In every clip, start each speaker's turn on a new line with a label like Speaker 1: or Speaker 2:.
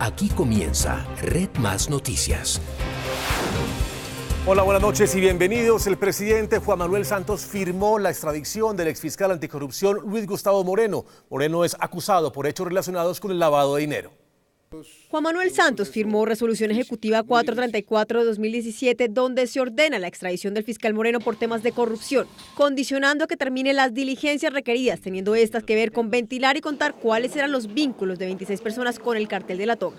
Speaker 1: Aquí comienza Red Más Noticias.
Speaker 2: Hola, buenas noches y bienvenidos. El presidente Juan Manuel Santos firmó la extradición del exfiscal anticorrupción Luis Gustavo Moreno. Moreno es acusado por hechos relacionados con el lavado de dinero.
Speaker 3: Juan Manuel Santos firmó Resolución Ejecutiva 434 de 2017, donde se ordena la extradición del fiscal Moreno por temas de corrupción, condicionando a que termine las diligencias requeridas, teniendo estas que ver con ventilar y contar cuáles eran los vínculos de 26 personas con el cartel de la toga.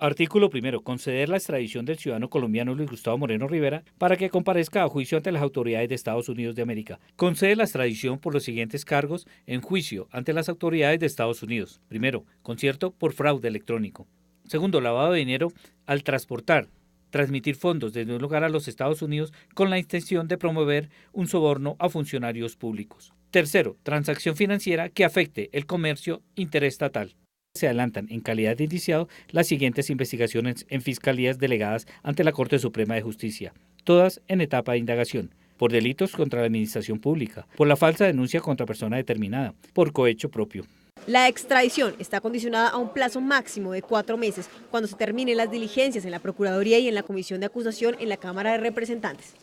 Speaker 4: Artículo primero. Conceder la extradición del ciudadano colombiano Luis Gustavo Moreno Rivera para que comparezca a juicio ante las autoridades de Estados Unidos de América. Concede la extradición por los siguientes cargos en juicio ante las autoridades de Estados Unidos. Primero, concierto por fraude electrónico. Segundo, lavado de dinero al transportar, transmitir fondos desde un lugar a los Estados Unidos con la intención de promover un soborno a funcionarios públicos. Tercero, transacción financiera que afecte el comercio interestatal. Se adelantan en calidad de indiciado las siguientes investigaciones en fiscalías delegadas ante la Corte Suprema de Justicia, todas en etapa de indagación, por delitos contra la administración pública, por la falsa denuncia contra persona determinada, por cohecho propio.
Speaker 3: La extradición está condicionada a un plazo máximo de 4 meses, cuando se terminen las diligencias en la Procuraduría y en la Comisión de Acusación en la Cámara de Representantes.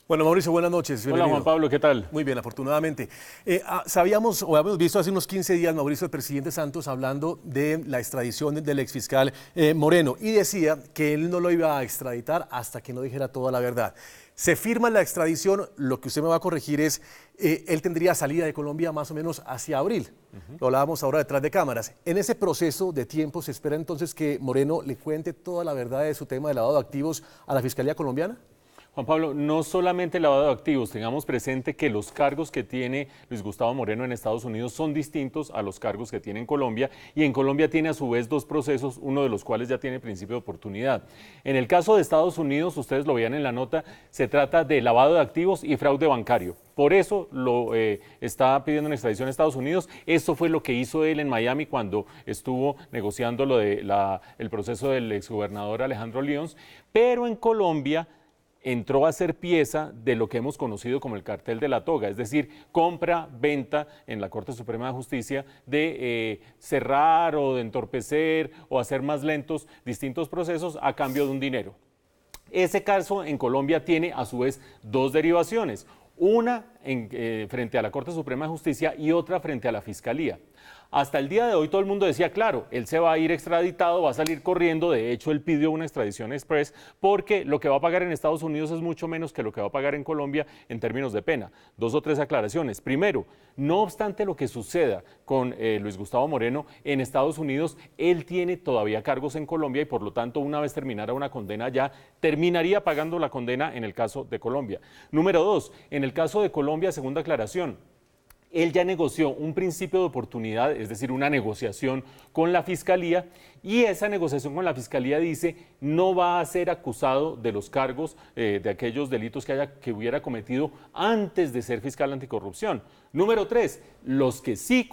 Speaker 2: Bueno, Mauricio, buenas noches.
Speaker 5: Bienvenido. Hola, Juan Pablo, ¿qué tal?
Speaker 2: Muy bien, afortunadamente. Sabíamos o habíamos visto hace unos 15 días, Mauricio, el presidente Santos hablando de la extradición del exfiscal Moreno y decía que él no lo iba a extraditar hasta que no dijera toda la verdad. Se firma la extradición, lo que usted me va a corregir es, él tendría salida de Colombia más o menos hacia abril. Lo hablábamos ahora detrás de cámaras. En ese proceso de tiempo, ¿se espera entonces que Moreno le cuente toda la verdad de su tema de lavado de activos a la Fiscalía colombiana?
Speaker 5: Juan Pablo, no solamente lavado de activos, tengamos presente que los cargos que tiene Luis Gustavo Moreno en Estados Unidos son distintos a los cargos que tiene en Colombia, y en Colombia tiene a su vez 2 procesos, uno de los cuales ya tiene principio de oportunidad. En el caso de Estados Unidos, ustedes lo veían en la nota, se trata de lavado de activos y fraude bancario. Por eso lo está pidiendo una extradición a Estados Unidos. Esto fue lo que hizo él en Miami cuando estuvo negociando lo de el proceso del exgobernador Alejandro Lyons, pero en Colombia entró a ser pieza de lo que hemos conocido como el cartel de la toga, es decir, compra, venta en la Corte Suprema de Justicia de cerrar o de entorpecer o hacer más lentos distintos procesos a cambio de un dinero. Ese caso en Colombia tiene a su vez 2 derivaciones, una frente a la Corte Suprema de Justicia y otra frente a la Fiscalía. Hasta el día de hoy todo el mundo decía, claro, él se va a ir extraditado, va a salir corriendo. De hecho, él pidió una extradición express porque lo que va a pagar en Estados Unidos es mucho menos que lo que va a pagar en Colombia en términos de pena. 2 o 3 aclaraciones. Primero, no obstante lo que suceda con Luis Gustavo Moreno en Estados Unidos, él tiene todavía cargos en Colombia y por lo tanto una vez terminara una condena ya, terminaría pagando la condena en el caso de Colombia. Número 2, en el caso de Colombia, segunda aclaración. Él ya negoció un principio de oportunidad, es decir, una negociación con la Fiscalía, y esa negociación con la Fiscalía dice no va a ser acusado de los cargos de aquellos delitos que hubiera cometido antes de ser fiscal anticorrupción. Número 3, los que sí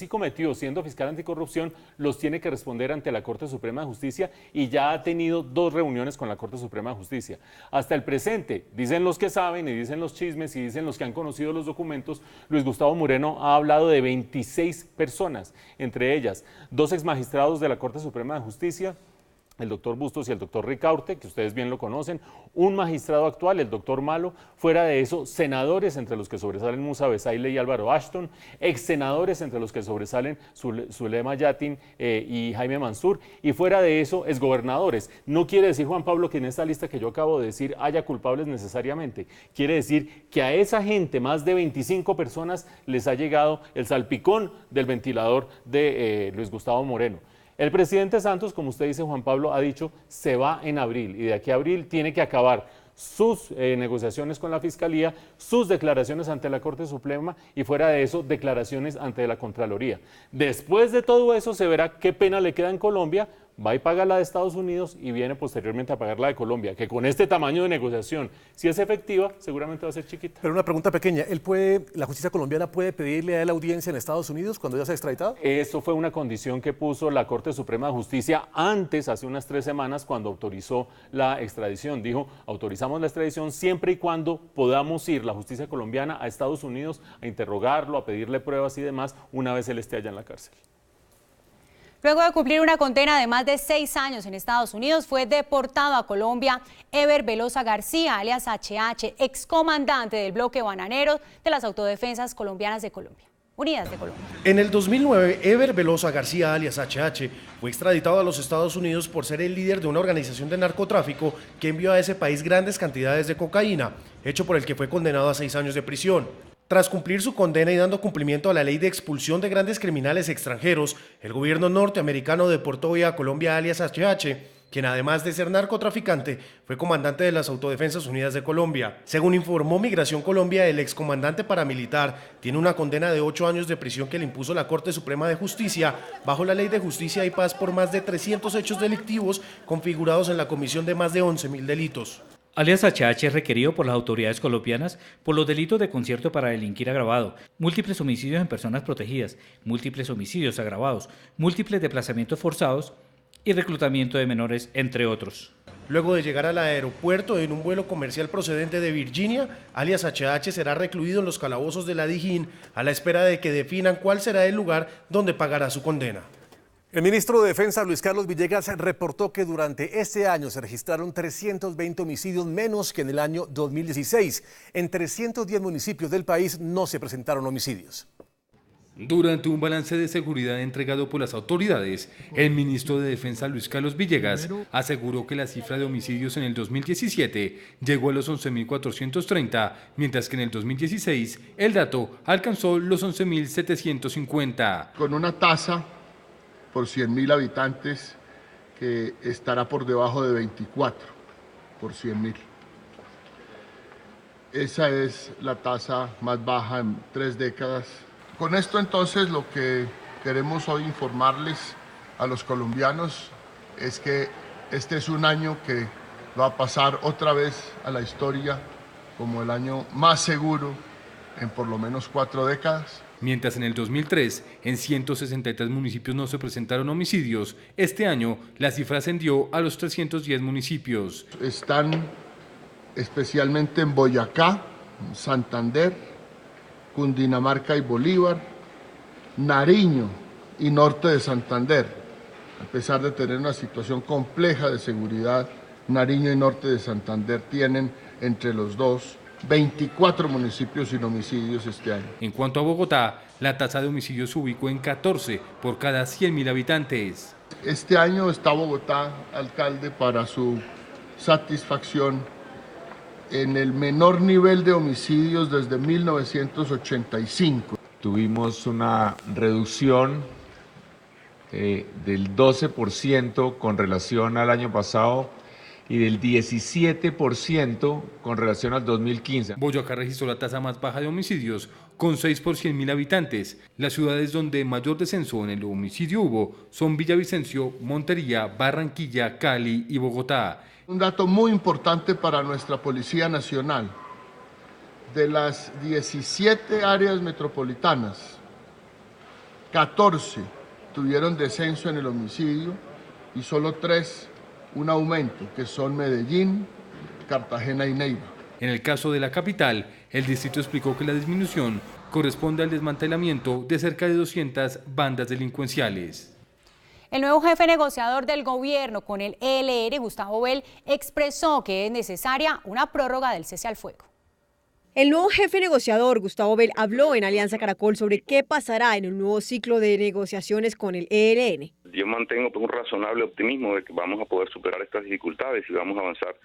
Speaker 5: cometió siendo fiscal anticorrupción los tiene que responder ante la Corte Suprema de Justicia y ya ha tenido 2 reuniones con la Corte Suprema de Justicia. Hasta el presente, dicen los que saben y dicen los chismes y dicen los que han conocido los documentos, Luis Gustavo Moreno ha hablado de 26 personas, entre ellas 2 exmagistrados de la Corte Suprema de Justicia, el doctor Bustos y el doctor Ricaurte, que ustedes bien lo conocen, un magistrado actual, el doctor Malo, fuera de eso, senadores entre los que sobresalen Musa Besaile y Álvaro Ashton, ex senadores entre los que sobresalen Zulema Yatin y Jaime Mansur, y fuera de eso, exgobernadores. No quiere decir, Juan Pablo, que en esta lista que yo acabo de decir haya culpables necesariamente. Quiere decir que a esa gente, más de 25 personas, les ha llegado el salpicón del ventilador de Luis Gustavo Moreno. El presidente Santos, como usted dice, Juan Pablo, ha dicho se va en abril y de aquí a abril tiene que acabar sus negociaciones con la Fiscalía, sus declaraciones ante la Corte Suprema y fuera de eso declaraciones ante la Contraloría. Después de todo eso se verá qué pena le queda en Colombia, va y paga la de Estados Unidos y viene posteriormente a pagar la de Colombia, que con este tamaño de negociación, si es efectiva, seguramente va a ser chiquita.
Speaker 2: Pero una pregunta pequeña, ¿la justicia colombiana puede pedirle a él audiencia en Estados Unidos cuando ya se ha extraditado?
Speaker 5: Eso fue una condición que puso la Corte Suprema de Justicia antes, hace unas 3 semanas, cuando autorizó la extradición. Dijo, autorizamos la extradición siempre y cuando podamos ir la justicia colombiana a Estados Unidos a interrogarlo, a pedirle pruebas y demás, una vez él esté allá en la cárcel.
Speaker 6: Luego de cumplir una condena de más de 6 años en Estados Unidos, fue deportado a Colombia Ever Velosa García, alias HH, excomandante del bloque bananero de las Autodefensas Colombianas de Colombia. Unidas de Colombia.
Speaker 7: En el 2009, Ever Velosa García, alias HH, fue extraditado a los Estados Unidos por ser el líder de una organización de narcotráfico que envió a ese país grandes cantidades de cocaína, hecho por el que fue condenado a 6 años de prisión. Tras cumplir su condena y dando cumplimiento a la ley de expulsión de grandes criminales extranjeros, el gobierno norteamericano deportó hoy a Colombia, alias HH, quien además de ser narcotraficante, fue comandante de las Autodefensas Unidas de Colombia. Según informó Migración Colombia, el excomandante paramilitar tiene una condena de 8 años de prisión que le impuso la Corte Suprema de Justicia bajo la Ley de Justicia y Paz por más de 300 hechos delictivos configurados en la comisión de más de 11.000 delitos.
Speaker 4: Alias HH es requerido por las autoridades colombianas por los delitos de concierto para delinquir agravado, múltiples homicidios en personas protegidas, múltiples homicidios agravados, múltiples desplazamientos forzados y reclutamiento de menores, entre otros.
Speaker 7: Luego de llegar al aeropuerto en un vuelo comercial procedente de Virginia, alias HH será recluido en los calabozos de la Dijín a la espera de que definan cuál será el lugar donde pagará su condena.
Speaker 2: El ministro de Defensa, Luis Carlos Villegas, reportó que durante este año se registraron 320 homicidios menos que en el año 2016. En 310 municipios del país no se presentaron homicidios.
Speaker 8: Durante un balance de seguridad entregado por las autoridades, el ministro de Defensa, Luis Carlos Villegas, aseguró que la cifra de homicidios en el 2017 llegó a los 11.430, mientras que en el 2016 el dato alcanzó los 11.750.
Speaker 9: Con una tasa por 100.000 habitantes que estará por debajo de 24 por 100.000. Esa es la tasa más baja en 3 décadas. Con esto entonces lo que queremos hoy informarles a los colombianos es que este es un año que va a pasar otra vez a la historia como el año más seguro en por lo menos 4 décadas.
Speaker 8: Mientras en el 2003 en 163 municipios no se presentaron homicidios, este año la cifra ascendió a los 310 municipios.
Speaker 9: Están especialmente en Boyacá, Santander, Cundinamarca y Bolívar, Nariño y norte de Santander. A pesar de tener una situación compleja de seguridad, Nariño y norte de Santander tienen entre los dos 24 municipios sin homicidios este año.
Speaker 8: En cuanto a Bogotá, la tasa de homicidios se ubicó en 14 por cada 100.000 habitantes.
Speaker 9: Este año está Bogotá, alcalde, para su satisfacción, en el menor nivel de homicidios desde 1985.
Speaker 10: Tuvimos una reducción del 12% con relación al año pasado y del 17% con relación al 2015.
Speaker 8: Boyacá registró la tasa más baja de homicidios, con 6 por 100.000 habitantes. Las ciudades donde mayor descenso en el homicidio hubo son Villavicencio, Montería, Barranquilla, Cali y Bogotá.
Speaker 9: Un dato muy importante para nuestra Policía Nacional: de las 17 áreas metropolitanas, 14 tuvieron descenso en el homicidio y solo 3 un aumento, que son Medellín, Cartagena y Neiva.
Speaker 8: En el caso de la capital, el distrito explicó que la disminución corresponde al desmantelamiento de cerca de 200 bandas delincuenciales.
Speaker 6: El nuevo jefe negociador del gobierno con el ELN, Gustavo Bell, expresó que es necesaria una prórroga del cese al fuego.
Speaker 3: El nuevo jefe negociador, Gustavo Bell, habló en Alianza Caracol sobre qué pasará en un nuevo ciclo de negociaciones con el ELN.
Speaker 11: Yo mantengo un razonable optimismo de que vamos a poder superar estas dificultades y vamos a avanzar.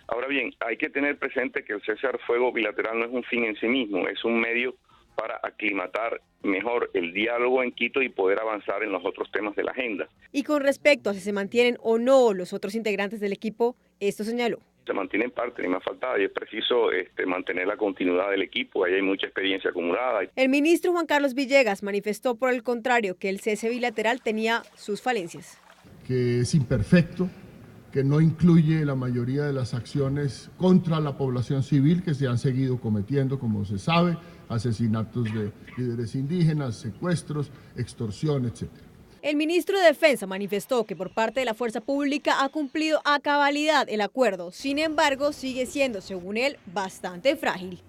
Speaker 11: Ahora bien, hay que tener presente que el cese al fuego bilateral no es un fin en sí mismo, es un medio para aclimatar mejor el diálogo en Quito y poder avanzar en los otros temas de la agenda.
Speaker 3: Y con respecto a si se mantienen o no los otros integrantes del equipo, esto señaló.
Speaker 11: Se mantienen parte, ni más faltaba, y es preciso mantener la continuidad del equipo, ahí hay mucha experiencia acumulada.
Speaker 3: El ministro Juan Carlos Villegas manifestó por el contrario que el cese bilateral tenía sus falencias.
Speaker 9: Que es imperfecto, que no incluye la mayoría de las acciones contra la población civil que se han seguido cometiendo, como se sabe, asesinatos de líderes indígenas, secuestros, extorsión, etc.
Speaker 3: El ministro de Defensa manifestó que por parte de la fuerza pública ha cumplido a cabalidad el acuerdo, sin embargo sigue siendo, según él, bastante frágil.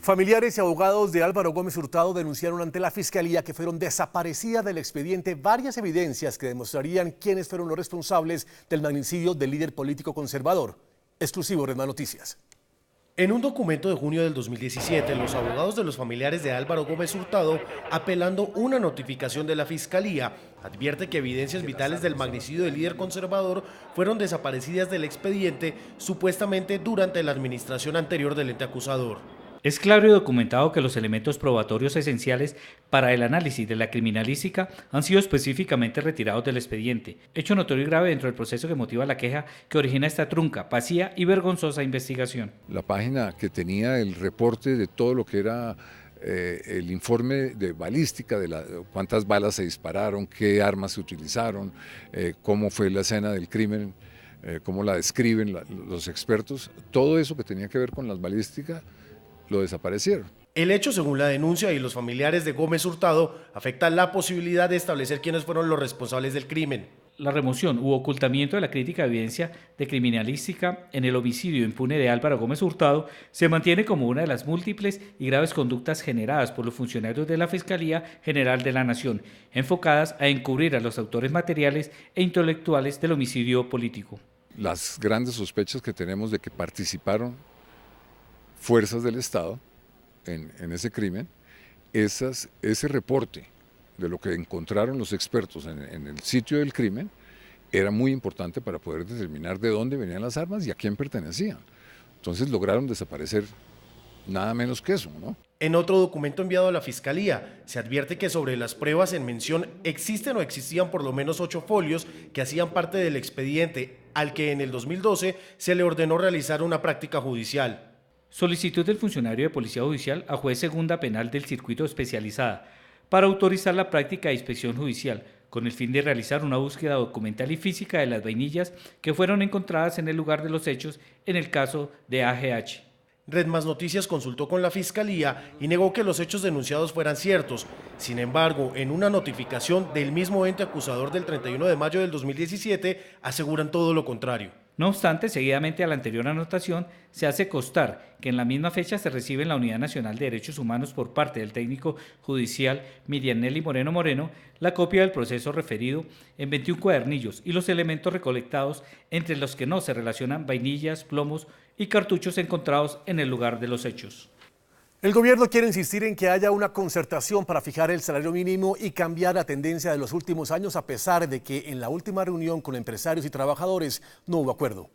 Speaker 2: Familiares y abogados de Álvaro Gómez Hurtado denunciaron ante la Fiscalía que fueron desaparecidas del expediente varias evidencias que demostrarían quiénes fueron los responsables del magnicidio del líder político conservador. Exclusivo Red Más Noticias.
Speaker 7: En un documento de junio del 2017, los abogados de los familiares de Álvaro Gómez Hurtado, apelando una notificación de la Fiscalía, advierte que evidencias vitales del magnicidio del líder conservador fueron desaparecidas del expediente supuestamente durante la administración anterior del ente acusador.
Speaker 4: Es claro y documentado que los elementos probatorios esenciales para el análisis de la criminalística han sido específicamente retirados del expediente, hecho notorio y grave dentro del proceso que motiva la queja que origina esta trunca, vacía y vergonzosa investigación.
Speaker 12: La página que tenía el reporte de todo lo que era el informe de balística, de cuántas balas se dispararon, qué armas se utilizaron, cómo fue la escena del crimen, cómo la describen los expertos, todo eso que tenía que ver con las balísticas, lo desaparecieron.
Speaker 7: El hecho, según la denuncia y los familiares de Gómez Hurtado, afecta la posibilidad de establecer quiénes fueron los responsables del crimen.
Speaker 4: La remoción u ocultamiento de la crítica evidencia de criminalística en el homicidio impune de Álvaro Gómez Hurtado se mantiene como una de las múltiples y graves conductas generadas por los funcionarios de la Fiscalía General de la Nación, enfocadas a encubrir a los autores materiales e intelectuales del homicidio político.
Speaker 12: Las grandes sospechas que tenemos de que participaron fuerzas del Estado en ese crimen, ese reporte de lo que encontraron los expertos en el sitio del crimen era muy importante para poder determinar de dónde venían las armas y a quién pertenecían. Entonces lograron desaparecer nada menos que eso, ¿no?
Speaker 7: En otro documento enviado a la Fiscalía, se advierte que sobre las pruebas en mención existen o existían por lo menos 8 folios que hacían parte del expediente, al que en el 2012 se le ordenó realizar una práctica judicial.
Speaker 4: Solicitud del funcionario de Policía Judicial a juez segunda penal del circuito especializada para autorizar la práctica de inspección judicial con el fin de realizar una búsqueda documental y física de las vainillas que fueron encontradas en el lugar de los hechos en el caso de AGH.
Speaker 7: Red Más Noticias consultó con la Fiscalía y negó que los hechos denunciados fueran ciertos. Sin embargo, en una notificación del mismo ente acusador del 31 de mayo del 2017, aseguran todo lo contrario.
Speaker 4: No obstante, seguidamente a la anterior anotación, se hace constar que en la misma fecha se recibe en la Unidad Nacional de Derechos Humanos por parte del técnico judicial Miriam Nelly Moreno la copia del proceso referido en 21 cuadernillos y los elementos recolectados, entre los que no se relacionan vainillas, plomos y cartuchos encontrados en el lugar de los hechos.
Speaker 2: El gobierno quiere insistir en que haya una concertación para fijar el salario mínimo y cambiar la tendencia de los últimos años, a pesar de que en la última reunión con empresarios y trabajadores no hubo acuerdo.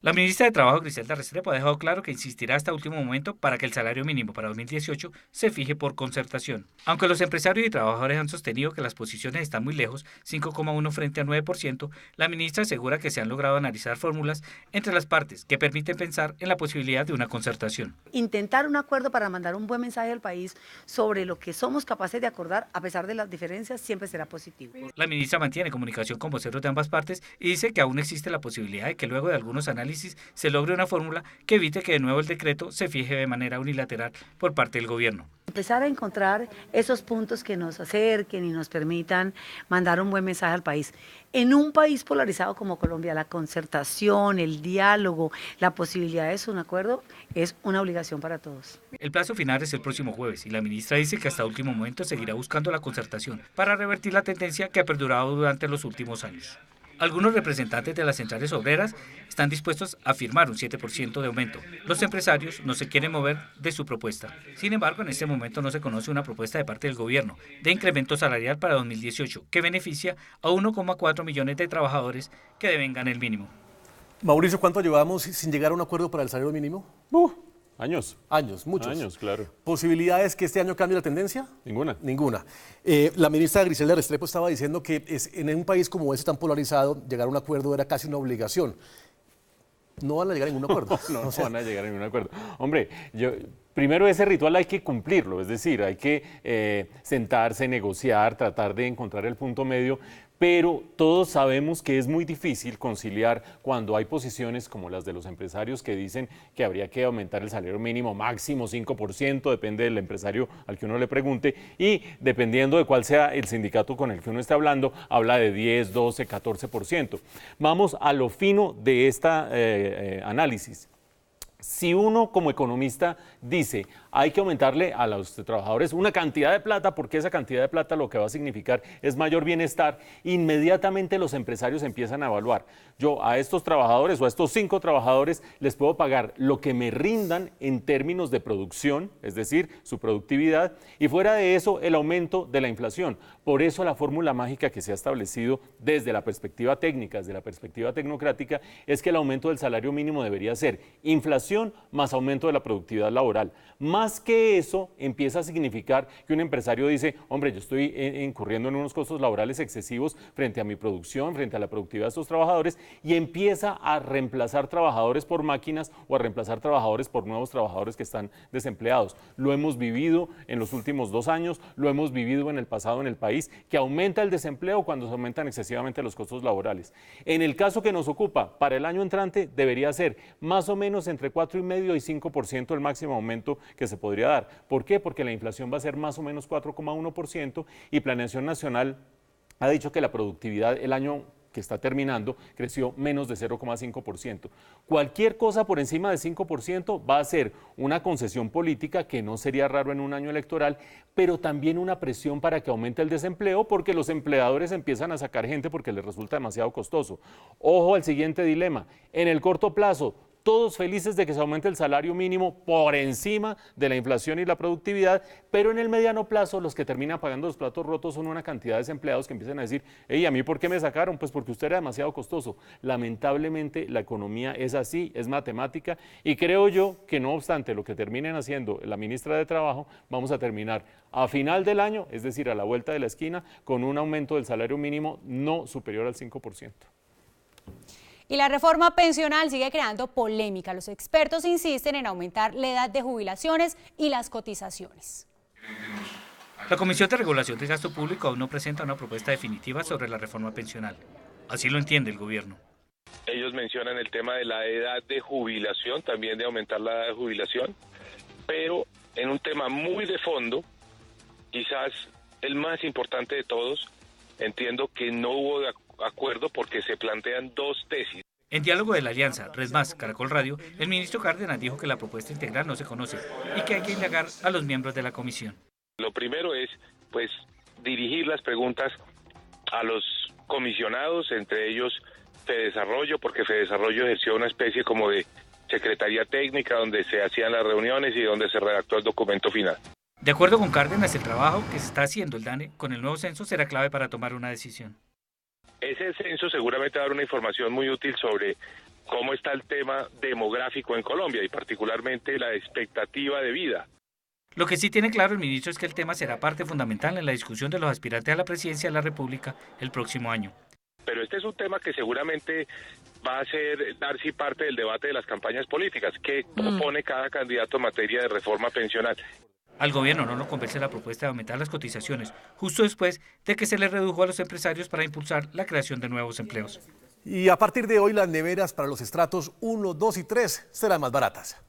Speaker 4: La ministra de Trabajo, Griselda Restrepo, ha dejado claro que insistirá hasta último momento para que el salario mínimo para 2018 se fije por concertación. Aunque los empresarios y trabajadores han sostenido que las posiciones están muy lejos, 5,1 frente a 9%, la ministra asegura que se han logrado analizar fórmulas entre las partes que permiten pensar en la posibilidad de una concertación.
Speaker 13: Intentar un acuerdo para mandar un buen mensaje al país sobre lo que somos capaces de acordar, a pesar de las diferencias, siempre será positivo.
Speaker 4: La ministra mantiene comunicación con voceros de ambas partes y dice que aún existe la posibilidad de que luego de algunos análisis se logre una fórmula que evite que de nuevo el decreto se fije de manera unilateral por parte del gobierno.
Speaker 13: Empezar a encontrar esos puntos que nos acerquen y nos permitan mandar un buen mensaje al país. En un país polarizado como Colombia, la concertación, el diálogo, la posibilidad de un acuerdo es una obligación para todos.
Speaker 4: El plazo final es el próximo jueves y la ministra dice que hasta último momento seguirá buscando la concertación para revertir la tendencia que ha perdurado durante los últimos años. Algunos representantes de las centrales obreras están dispuestos a firmar un 7% de aumento. Los empresarios no se quieren mover de su propuesta. Sin embargo, en este momento no se conoce una propuesta de parte del gobierno de incremento salarial para 2018 que beneficia a 1,4 millones de trabajadores que devengan el mínimo.
Speaker 2: Mauricio, ¿cuánto llevamos sin llegar a un acuerdo para el salario mínimo?
Speaker 5: Años.
Speaker 2: Años, muchos.
Speaker 5: Años, claro.
Speaker 2: ¿Posibilidades que este año cambie la tendencia?
Speaker 5: Ninguna.
Speaker 2: Ninguna. La ministra Griselda Restrepo estaba diciendo que en un país como ese tan polarizado, llegar a un acuerdo era casi una obligación. No van a llegar a ningún acuerdo.
Speaker 5: No van a llegar a ningún acuerdo. Hombre, primero ese ritual hay que cumplirlo, es decir, hay que sentarse, negociar, tratar de encontrar el punto medio, pero todos sabemos que es muy difícil conciliar cuando hay posiciones como las de los empresarios que dicen que habría que aumentar el salario mínimo máximo 5%, depende del empresario al que uno le pregunte, y dependiendo de cuál sea el sindicato con el que uno esté hablando, habla de 10, 12, 14%. Vamos a lo fino de esta análisis. Si uno como economista dice hay que aumentarle a los trabajadores una cantidad de plata porque esa cantidad de plata lo que va a significar es mayor bienestar, inmediatamente los empresarios empiezan a evaluar. Yo a estos trabajadores o a estos 5 trabajadores les puedo pagar lo que me rindan en términos de producción, es decir, su productividad, y fuera de eso el aumento de la inflación. Por eso la fórmula mágica que se ha establecido desde la perspectiva técnica, desde la perspectiva tecnocrática, es que el aumento del salario mínimo debería ser inflación más aumento de la productividad laboral. Más que eso, empieza a significar que un empresario dice, hombre, yo estoy incurriendo en unos costos laborales excesivos frente a mi producción, frente a la productividad de estos trabajadores, y empieza a reemplazar trabajadores por máquinas o a reemplazar trabajadores por nuevos trabajadores que están desempleados. Lo hemos vivido en los últimos 2 años, lo hemos vivido en el pasado en el país, que aumenta el desempleo cuando se aumentan excesivamente los costos laborales. En el caso que nos ocupa, para el año entrante debería ser más o menos entre 4,5% y 5% el máximo aumento que se podría dar. ¿Por qué? Porque la inflación va a ser más o menos 4,1% y Planeación Nacional ha dicho que la productividad el año que está terminando creció menos de 0,5%. Cualquier cosa por encima de 5% va a ser una concesión política que no sería raro en un año electoral, pero también una presión para que aumente el desempleo porque los empleadores empiezan a sacar gente porque les resulta demasiado costoso. Ojo al siguiente dilema, en el corto plazo, todos felices de que se aumente el salario mínimo por encima de la inflación y la productividad, pero en el mediano plazo los que terminan pagando los platos rotos son una cantidad de desempleados que empiezan a decir, hey, ¿a mí por qué me sacaron? Pues porque usted era demasiado costoso. Lamentablemente la economía es así, es matemática, y creo yo que no obstante lo que terminen haciendo la ministra de Trabajo, vamos a terminar a final del año, es decir, a la vuelta de la esquina, con un aumento del salario mínimo no superior al 5%.
Speaker 6: Y la reforma pensional sigue creando polémica. Los expertos insisten en aumentar la edad de jubilaciones y las cotizaciones.
Speaker 4: La Comisión de Regulación del Gasto Público aún no presenta una propuesta definitiva sobre la reforma pensional. Así lo entiende el gobierno.
Speaker 14: Ellos mencionan el tema de la edad de jubilación, también de aumentar la edad de jubilación, pero en un tema muy de fondo, quizás el más importante de todos, entiendo que no hubo acuerdo porque se plantean 2 tesis.
Speaker 4: En diálogo de la alianza Red Más Caracol Radio, el ministro Cárdenas dijo que la propuesta integral no se conoce y que hay que indagar a los miembros de la comisión.
Speaker 14: Lo primero es, pues, dirigir las preguntas a los comisionados, entre ellos Fedesarrollo, porque Fedesarrollo ejerció una especie como de secretaría técnica donde se hacían las reuniones y donde se redactó el documento final.
Speaker 4: De acuerdo con Cárdenas, el trabajo que se está haciendo el DANE con el nuevo censo será clave para tomar una decisión.
Speaker 14: Ese censo seguramente va a dar una información muy útil sobre cómo está el tema demográfico en Colombia y particularmente la expectativa de vida.
Speaker 4: Lo que sí tiene claro el ministro es que el tema será parte fundamental en la discusión de los aspirantes a la presidencia de la República el próximo año.
Speaker 14: Pero este es un tema que seguramente va a dar sí parte del debate de las campañas políticas. ¿Qué propone cada candidato en materia de reforma pensional?
Speaker 4: Al gobierno no lo convence la propuesta de aumentar las cotizaciones, justo después de que se le redujo a los empresarios para impulsar la creación de nuevos empleos.
Speaker 2: Y a partir de hoy las neveras para los estratos 1, 2 y 3 serán más baratas.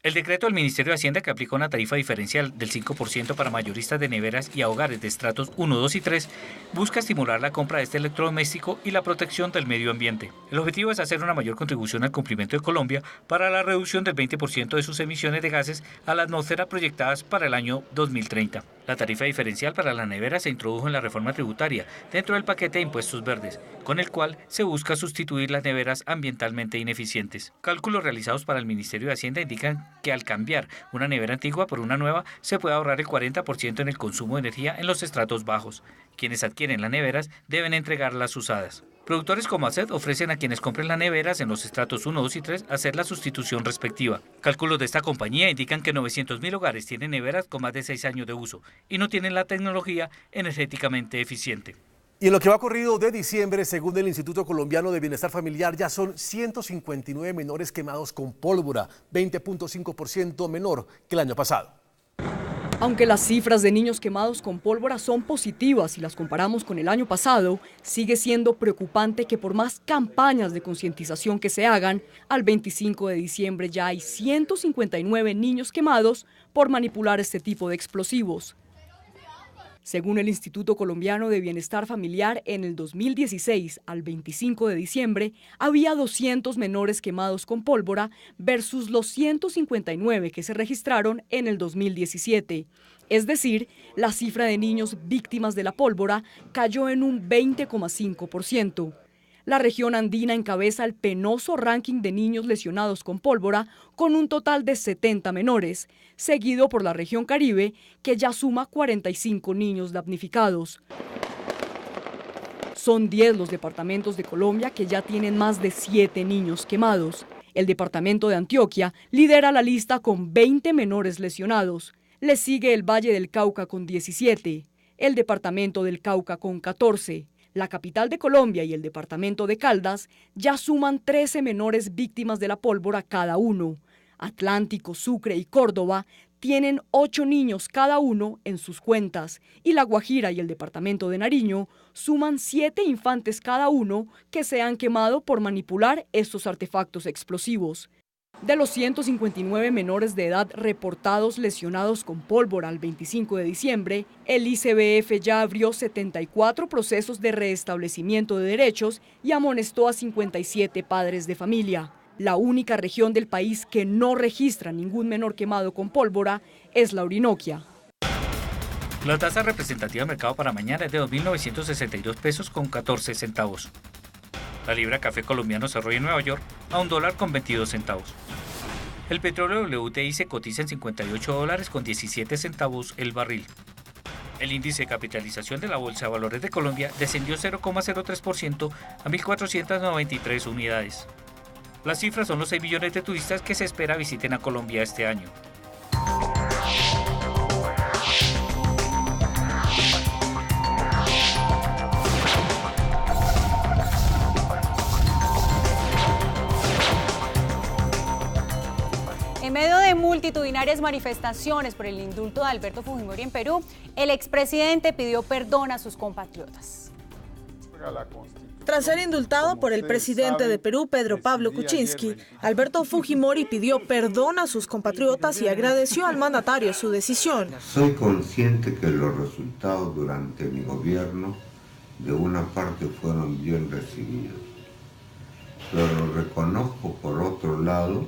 Speaker 4: El decreto del Ministerio de Hacienda que aplica una tarifa diferencial del 5% para mayoristas de neveras y a hogares de estratos 1, 2 y 3 busca estimular la compra de este electrodoméstico y la protección del medio ambiente. El objetivo es hacer una mayor contribución al cumplimiento de Colombia para la reducción del 20% de sus emisiones de gases a la atmósfera proyectadas para el año 2030. La tarifa diferencial para la nevera se introdujo en la reforma tributaria dentro del paquete de impuestos verdes, con el cual se busca sustituir las neveras ambientalmente ineficientes. Cálculos realizados para el Ministerio de Hacienda indican que al cambiar una nevera antigua por una nueva se puede ahorrar el 40% en el consumo de energía en los estratos bajos. Quienes adquieren las neveras deben entregarlas usadas. Productores como ACED ofrecen a quienes compren las neveras en los estratos 1, 2 y 3 hacer la sustitución respectiva. Cálculos de esta compañía indican que 900.000 hogares tienen neveras con más de 6 años de uso y no tienen la tecnología energéticamente eficiente.
Speaker 2: Y en lo que va corrido de diciembre, según el Instituto Colombiano de Bienestar Familiar, ya son 159 menores quemados con pólvora, 20.5% menor que el año pasado.
Speaker 15: Aunque las cifras de niños quemados con pólvora son positivas y las comparamos con el año pasado, sigue siendo preocupante que por más campañas de concientización que se hagan, al 25 de diciembre ya hay 159 niños quemados por manipular este tipo de explosivos. Según el Instituto Colombiano de Bienestar Familiar, en el 2016 al 25 de diciembre había 200 menores quemados con pólvora versus los 159 que se registraron en el 2017. Es decir, la cifra de niños víctimas de la pólvora cayó en un 20,5%. La región andina encabeza el penoso ranking de niños lesionados con pólvora con un total de 70 menores, seguido por la región Caribe, que ya suma 45 niños damnificados. Son 10 los departamentos de Colombia que ya tienen más de 7 niños quemados. El departamento de Antioquia lidera la lista con 20 menores lesionados. Le sigue el Valle del Cauca con 17, el departamento del Cauca con 14. La capital de Colombia y el departamento de Caldas ya suman 13 menores víctimas de la pólvora cada uno. Atlántico, Sucre y Córdoba tienen 8 niños cada uno en sus cuentas y La Guajira y el departamento de Nariño suman 7 infantes cada uno que se han quemado por manipular estos artefactos explosivos. De los 159 menores de edad reportados lesionados con pólvora al 25 de diciembre, el ICBF ya abrió 74 procesos de restablecimiento de derechos y amonestó a 57 padres de familia. La única región del país que no registra ningún menor quemado con pólvora es la Orinoquia.
Speaker 4: La tasa representativa de mercado para mañana es de 2.962 pesos con 14 centavos. La libra café colombiano cerró en Nueva York a $1 con 22 centavos. El petróleo WTI se cotiza en $58 con 17 centavos el barril. El índice de capitalización de la Bolsa de Valores de Colombia descendió 0,03% a 1.493 unidades. Las cifras son los 6 millones de turistas que se espera visiten a Colombia este año.
Speaker 6: En medio de multitudinarias manifestaciones por el indulto de Alberto Fujimori en Perú, el expresidente pidió perdón a sus compatriotas.
Speaker 16: Tras ser indultado por el presidente de Perú, Pedro Pablo Kuczynski, Alberto Fujimori pidió perdón a sus compatriotas y agradeció al mandatario su decisión.
Speaker 17: Soy consciente que los resultados durante mi gobierno de una parte fueron bien recibidos, pero reconozco por otro lado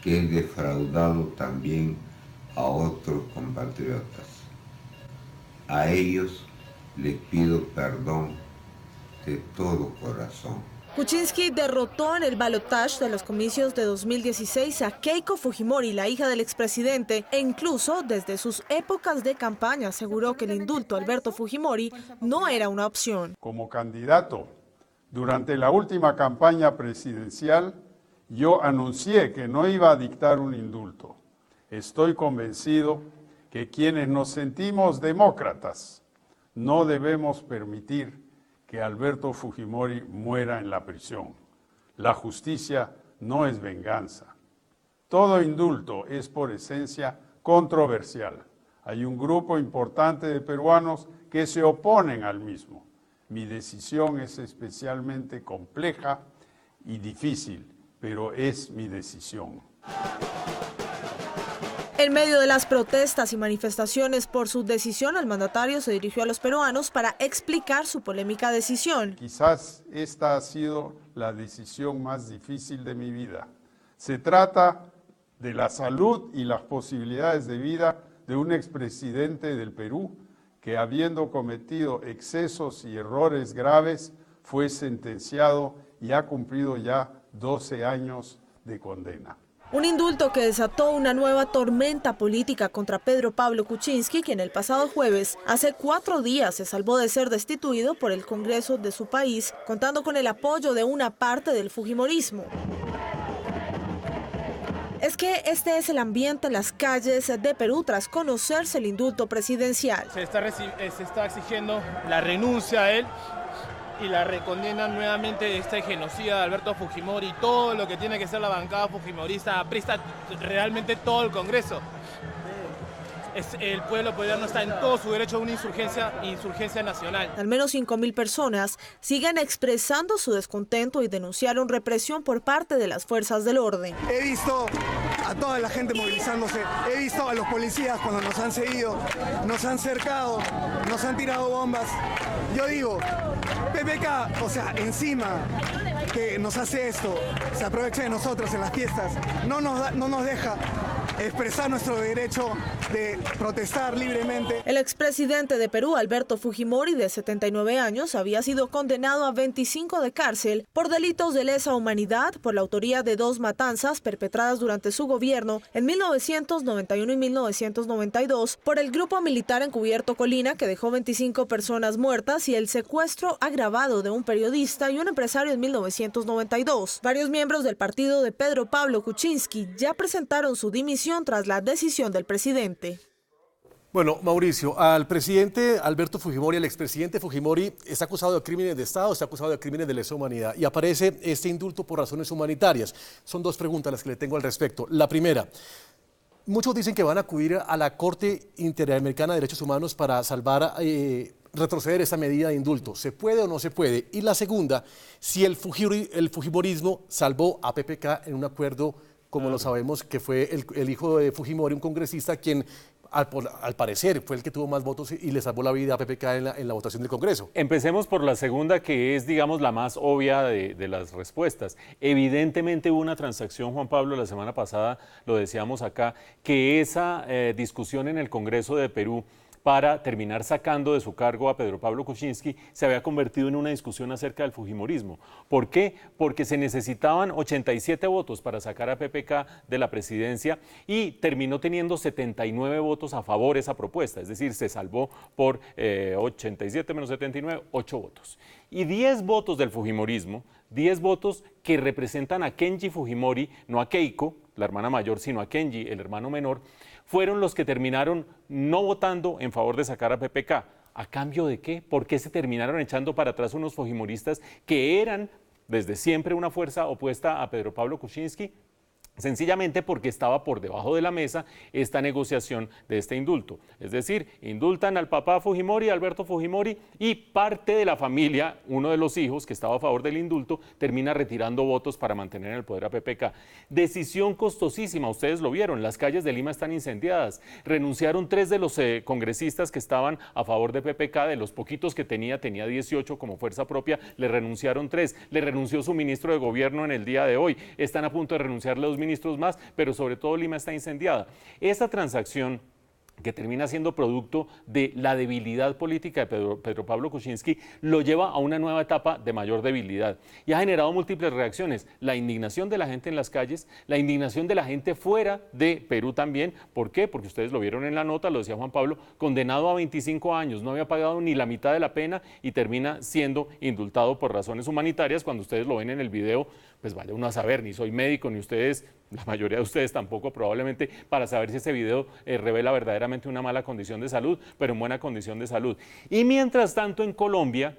Speaker 17: que he defraudado también a otros compatriotas. A ellos les pido perdón de todo corazón.
Speaker 16: Kuczynski derrotó en el balotaje de los comicios de 2016 a Keiko Fujimori, la hija del expresidente, e incluso desde sus épocas de campaña aseguró que el indulto a Alberto Fujimori no era una opción.
Speaker 18: Como candidato, durante la última campaña presidencial, yo anuncié que no iba a dictar un indulto. Estoy convencido que quienes nos sentimos demócratas no debemos permitir que Alberto Fujimori muera en la prisión. La justicia no es venganza. Todo indulto es por esencia controversial. Hay un grupo importante de peruanos que se oponen al mismo. Mi decisión es especialmente compleja y difícil, pero es mi decisión.
Speaker 16: En medio de las protestas y manifestaciones por su decisión, el mandatario se dirigió a los peruanos para explicar su polémica decisión.
Speaker 18: Quizás esta ha sido la decisión más difícil de mi vida. Se trata de la salud y las posibilidades de vida de un expresidente del Perú que, habiendo cometido excesos y errores graves, fue sentenciado y ha cumplido ya 12 años de condena.
Speaker 16: Un indulto que desató una nueva tormenta política contra Pedro Pablo Kuczynski, quien el pasado jueves, hace 4 días, se salvó de ser destituido por el Congreso de su país, contando con el apoyo de una parte del fujimorismo. Es que este es el ambiente en las calles de Perú tras conocerse el indulto presidencial.
Speaker 19: Se está exigiendo la renuncia a él y la recondena nuevamente de este genocida de Alberto Fujimori, todo lo que tiene que ser la bancada fujimorista, aprista realmente todo el Congreso. el pueblo boliviano está en todo su derecho a una insurgencia nacional.
Speaker 16: Al menos 5.000 personas siguen expresando su descontento y denunciaron represión por parte de las fuerzas del orden.
Speaker 20: He visto a toda la gente movilizándose, he visto a los policías cuando nos han seguido, nos han cercado, nos han tirado bombas. Yo digo, PPK, o sea, encima que nos hace esto, se aprovecha de nosotros en las fiestas, no nos deja expresar nuestro derecho de protestar libremente.
Speaker 16: El expresidente de Perú, Alberto Fujimori, de 79 años, había sido condenado a 25 de cárcel por delitos de lesa humanidad por la autoría de 2 matanzas perpetradas durante su gobierno en 1991 y 1992 por el grupo militar encubierto Colina, que dejó 25 personas muertas, y el secuestro agravado de un periodista y un empresario en 1992. Varios miembros del partido de Pedro Pablo Kuczynski ya presentaron su dimisión tras la decisión del presidente.
Speaker 2: Bueno, Mauricio, al presidente Alberto Fujimori, el expresidente Fujimori, está acusado de crímenes de Estado, está acusado de crímenes de lesa humanidad y aparece este indulto por razones humanitarias. Son 2 preguntas las que le tengo al respecto. La primera, muchos dicen que van a acudir a la Corte Interamericana de Derechos Humanos para retroceder esa medida de indulto. ¿Se puede o no se puede? Y la segunda, si el fujimorismo salvó a PPK en un acuerdo, como lo sabemos, que fue el hijo de Fujimori, un congresista, quien al parecer fue el que tuvo más votos y le salvó la vida a PPK en la votación del Congreso.
Speaker 5: Empecemos por la segunda, que es, digamos, la más obvia de las respuestas. Evidentemente hubo una transacción, Juan Pablo, la semana pasada, lo decíamos acá, que esa discusión en el Congreso de Perú para terminar sacando de su cargo a Pedro Pablo Kuczynski se había convertido en una discusión acerca del fujimorismo. ¿Por qué? Porque se necesitaban 87 votos para sacar a PPK de la presidencia y terminó teniendo 79 votos a favor esa propuesta, es decir, se salvó por 87 menos 79, 8 votos. Y 10 votos del fujimorismo, 10 votos que representan a Kenji Fujimori, no a Keiko, la hermana mayor, sino a Kenji, el hermano menor, fueron los que terminaron no votando en favor de sacar a PPK. ¿A cambio de qué? ¿Por qué se terminaron echando para atrás unos fujimoristas que eran desde siempre una fuerza opuesta a Pedro Pablo Kuczynski? Sencillamente porque estaba por debajo de la mesa esta negociación de este indulto. Es decir, indultan al papá Fujimori, Alberto Fujimori, y parte de la familia, uno de los hijos que estaba a favor del indulto, termina retirando votos para mantener en el poder a PPK. Decisión costosísima, ustedes lo vieron, las calles de Lima están incendiadas. Renunciaron 3 de los congresistas que estaban a favor de PPK, de los poquitos que tenía 18 como fuerza propia, le renunciaron 3. Le renunció su ministro de gobierno en el día de hoy. Están a punto de renunciarle 2 ministros más, pero sobre todo Lima está incendiada. Esa transacción, que termina siendo producto de la debilidad política de Pedro Pablo Kuczynski, lo lleva a una nueva etapa de mayor debilidad y ha generado múltiples reacciones. La indignación de la gente en las calles, la indignación de la gente fuera de Perú también. ¿Por qué? Porque ustedes lo vieron en la nota, lo decía Juan Pablo, condenado a 25 años, no había pagado ni la mitad de la pena y termina siendo indultado por razones humanitarias. Cuando ustedes lo ven en el video, pues vaya uno a saber, ni soy médico, ni ustedes, la mayoría de ustedes tampoco probablemente, para saber si ese video revela verdaderamente una mala condición de salud, pero en buena condición de salud. Y mientras tanto en Colombia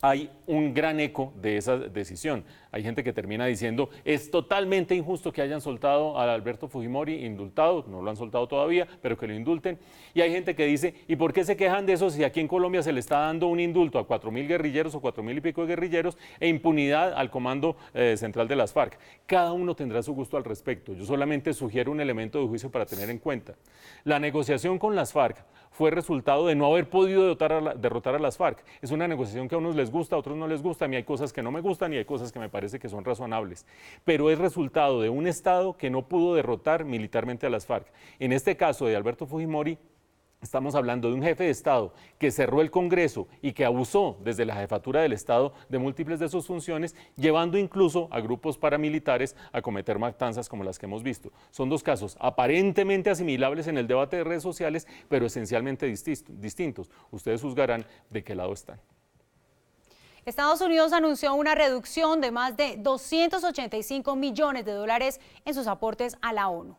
Speaker 5: hay un gran eco de esa decisión. Hay gente que termina diciendo, es totalmente injusto que hayan soltado a Alberto Fujimori indultado, no lo han soltado todavía, pero que lo indulten. Y hay gente que dice, ¿y por qué se quejan de eso si aquí en Colombia se le está dando un indulto a 4.000 guerrilleros o 4.000 y pico de guerrilleros e impunidad al comando central de las FARC? Cada uno tendrá su gusto al respecto. Yo solamente sugiero un elemento de juicio para tener en cuenta. La negociación con las FARC fue resultado de no haber podido derrotar a las FARC. Es una negociación que a unos les gusta, a otros no les gusta. A mí hay cosas que no me gustan y hay cosas que me parece que son razonables. Pero es resultado de un Estado que no pudo derrotar militarmente a las FARC. En este caso de Alberto Fujimori, estamos hablando de un jefe de Estado que cerró el Congreso y que abusó desde la jefatura del Estado de múltiples de sus funciones, llevando incluso a grupos paramilitares a cometer matanzas como las que hemos visto. Son 2 casos aparentemente asimilables en el debate de redes sociales, pero esencialmente distintos. Ustedes juzgarán de qué lado están.
Speaker 6: Estados Unidos anunció una reducción de más de $285 millones en sus aportes a la ONU.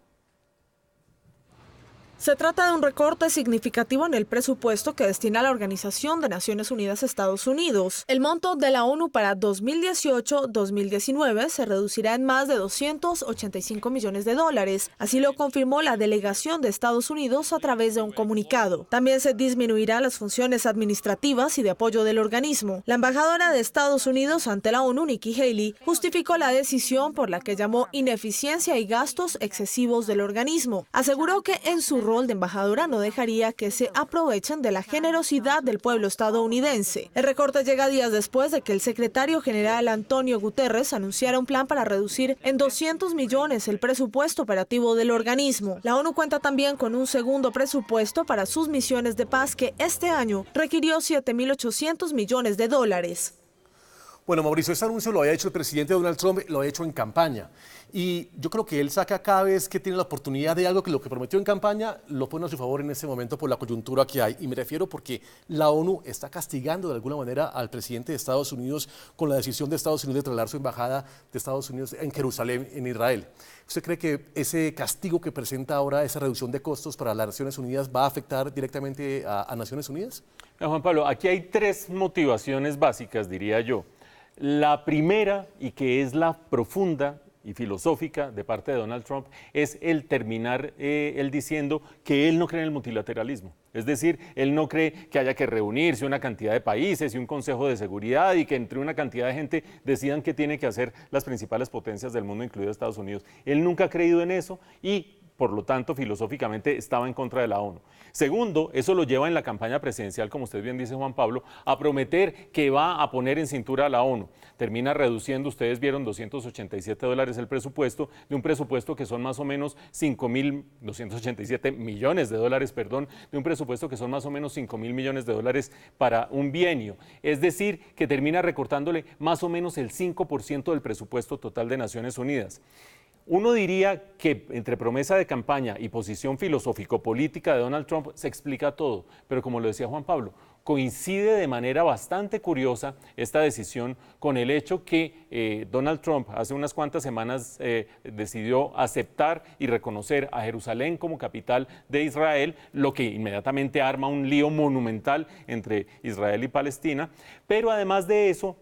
Speaker 16: Se trata de un recorte significativo en el presupuesto que destina la Organización de Naciones Unidas a Estados Unidos. El monto de la ONU para 2018-2019 se reducirá en más de 285 millones de dólares. Así lo confirmó la delegación de Estados Unidos a través de un comunicado. También se disminuirán las funciones administrativas y de apoyo del organismo. La embajadora de Estados Unidos ante la ONU, Nikki Haley, justificó la decisión por la que llamó ineficiencia y gastos excesivos del organismo. Aseguró que en su rol de embajadora no dejaría que se aprovechen de la generosidad del pueblo estadounidense. El recorte llega días después de que el secretario general Antonio Guterres anunciara un plan para reducir en 200 millones el presupuesto operativo del organismo. La ONU cuenta también con un segundo presupuesto para sus misiones de paz que este año requirió 7.800 millones de dólares.
Speaker 2: Bueno, Mauricio, este anuncio lo había hecho el presidente Donald Trump, lo ha hecho en campaña. Y yo creo que él saca cada vez que tiene la oportunidad de algo que lo que prometió en campaña lo pone a su favor en este momento por la coyuntura que hay. Y me refiero porque la ONU está castigando de alguna manera al presidente de Estados Unidos con la decisión de Estados Unidos de trasladar su embajada de Estados Unidos en Jerusalén, en Israel. ¿Usted cree que ese castigo que presenta ahora, esa reducción de costos para las Naciones Unidas, va a afectar directamente a Naciones Unidas?
Speaker 5: Juan Pablo, aquí hay tres motivaciones básicas, diría yo. La primera, y que es la profunda y filosófica de parte de Donald Trump, es el terminar él diciendo que él no cree en el multilateralismo. Es decir, él no cree que haya que reunirse una cantidad de países y un Consejo de Seguridad y que entre una cantidad de gente decidan qué tienen que hacer las principales potencias del mundo, incluido Estados Unidos. Él nunca ha creído en eso y por lo tanto, filosóficamente estaba en contra de la ONU. Segundo, eso lo lleva en la campaña presidencial, como usted bien dice, Juan Pablo, a prometer que va a poner en cintura a la ONU. Termina reduciendo, ustedes vieron, $287 el presupuesto, de un presupuesto que son más o menos 287 millones de dólares, perdón, de un presupuesto que son más o menos 5.000 millones de dólares para un bienio. Es decir, que termina recortándole más o menos el 5% del presupuesto total de Naciones Unidas. Uno diría que entre promesa de campaña y posición filosófico-política de Donald Trump se explica todo, pero como lo decía Juan Pablo, coincide de manera bastante curiosa esta decisión con el hecho que Donald Trump hace unas cuantas semanas decidió aceptar y reconocer a Jerusalén como capital de Israel, lo que inmediatamente arma un lío monumental entre Israel y Palestina, pero además de eso,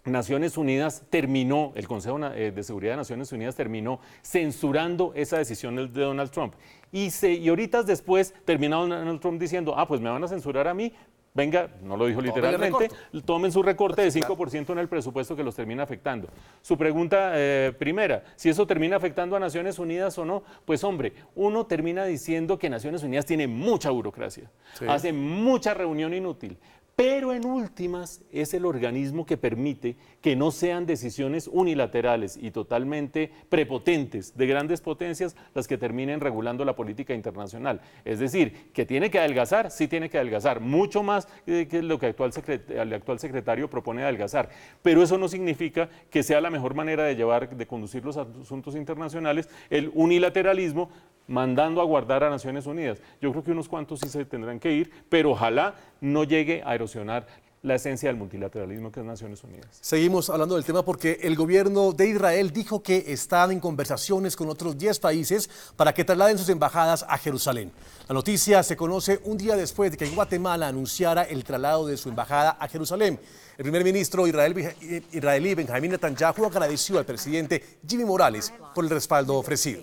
Speaker 5: Naciones Unidas terminó, el Consejo de Seguridad de Naciones Unidas terminó censurando esa decisión de Donald Trump. Y horitas después terminó Donald Trump diciendo, pues me van a censurar a mí, venga, no lo dijo literalmente, tomen su recorte de 5% en el presupuesto que los termina afectando. Su pregunta primera, si eso termina afectando a Naciones Unidas o no, pues hombre, uno termina diciendo que Naciones Unidas tiene mucha burocracia, hace mucha reunión inútil, pero en últimas es el organismo que permite que no sean decisiones unilaterales y totalmente prepotentes de grandes potencias las que terminen regulando la política internacional. Es decir, que tiene que adelgazar, sí tiene que adelgazar, mucho más que lo que el actual secretario propone adelgazar, pero eso no significa que sea la mejor manera de conducir los asuntos internacionales el unilateralismo, mandando a guardar a Naciones Unidas. Yo creo que unos cuantos sí se tendrán que ir, pero ojalá no llegue a erosionar la esencia del multilateralismo que es Naciones Unidas.
Speaker 2: Seguimos hablando del tema porque el gobierno de Israel dijo que están en conversaciones con otros 10 países para que trasladen sus embajadas a Jerusalén. La noticia se conoce un día después de que Guatemala anunciara el traslado de su embajada a Jerusalén. El primer ministro israelí Benjamín Netanyahu agradeció al presidente Jimmy Morales por el respaldo ofrecido.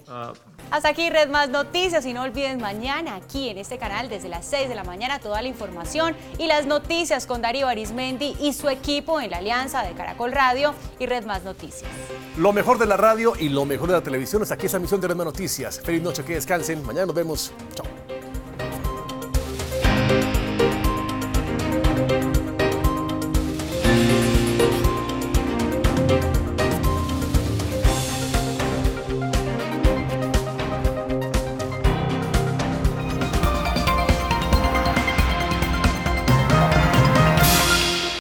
Speaker 6: Hasta aquí Red Más Noticias y no olviden mañana aquí en este canal desde las 6 de la mañana toda la información y las noticias con Darío Arizmendi y su equipo en la alianza de Caracol Radio y Red Más Noticias.
Speaker 2: Lo mejor de la radio y lo mejor de la televisión es aquí esa emisión de Red Más Noticias. Feliz noche, que descansen. Mañana nos vemos. Chao.